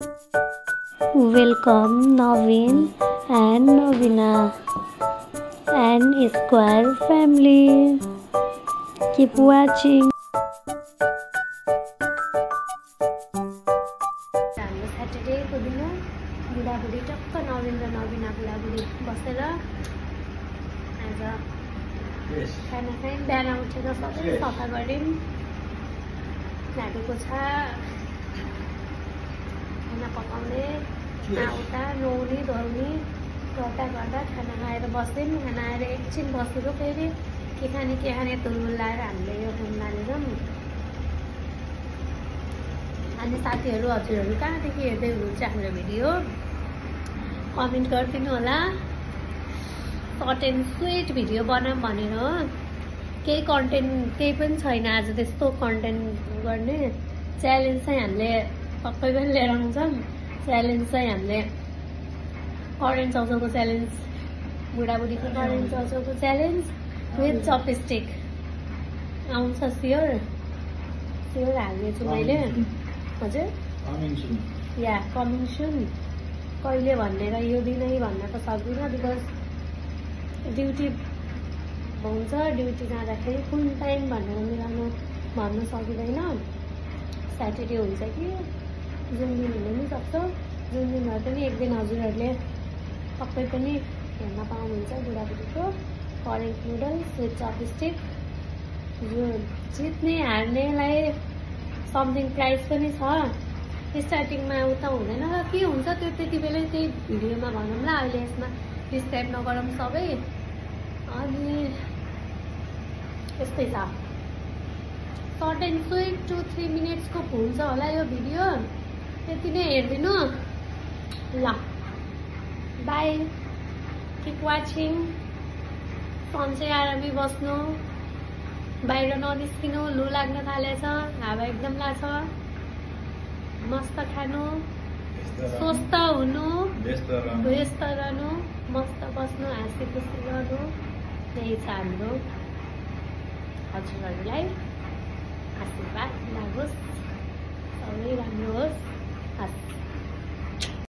Welcome Naveen and Navina and Square family. Keep watching. हाम्रो स्याटरडेको दिन बुढाबुढी टक्क नवीन र नवीना बुढाबुढी बसेर आज खाना खायौँ। बिहान उठेर सबै सफा गऱ्यौँ, झाडु पोछा, खाना पकाउने, उता नुहाउने धुवाउने गर्दा गर्दा खाना खाएर बस्यौँ। खाना आएर एकछिन बसेको फेरि के खाने तुलबुल लाएर हामीले यो फोन हालेर अनि साथीहरू हजुरहरू कहाँदेखि हेर्दै हुनुहुन्छ हाम्रो भिडियो कमेन्ट गरिदिनु होला। सर्ट एन्ड स्विट भिडियो बनाऊँ भनेर हो, केही कन्टेन्ट केही पनि छैन आज त्यस्तो कन्टेन्ट गर्ने। च्यालेन्ज चाहिँ हामीले पक्कै पनि लिएर आउँछौँ। च्यालेन्ज चाहिँ हामीले करेन्ट चाउचाउको च्यालेन्ज, बुढाबुढीको करेन्ट चाउचाउको च्यालेन्ज विथ चपस्टिक आउँछ। स्योर हाल्नेछु मैले। हजुर या कमिङ सुन। कहिले भनेर यो दिनै भन्न त सक्दिनँ, बिकज ड्युटी हुन्छ। ड्युटी जाँदाखेरि कुन टाइम भनेर मिलाउनु भन्न सकिँदैन। स्याटरडे हुन्छ कि जुन दिन हुन पनि सक्छ। जुन दिन भए पनि एक दिन हजुरहरूले पक्कै पनि हेर्न पाउनुहुन्छ बुढाबुढीको करेन्ट नुडल्स विथ चपस्टिक। जो जित्ने हार्नेलाई समथिङ प्राइज पनि छ। स्टार्टिङमा उता हुँदैन र के हुन्छ त्यो त्यति बेलै त्यही भिडियोमा भनौँ ल। अहिले यसमा डिस्क्राइब नगरौँ सबै। अनि यस्तै छ। सर्ट एन्ड स्विट 2-3 मिनट्सको हुन्छ होला यो भिडियो। त्यति नै हेरिदिनु ल। By, keep watching. सन्चै आरामै बस्नु, बाहिर ननिस्किनु। लु लाग्न थालेछ, हावा एकदम लाग्छ। मस्त खानु, स्वस्थ हुनु, व्यस्त रहनु, मस्त बस्नु, हाँसी खुसी गर्नु, त्यही छ हाम्रो। हजुरहरूलाई आशीर्वाद लागोस्, सबै राम्रो होस्। हस्।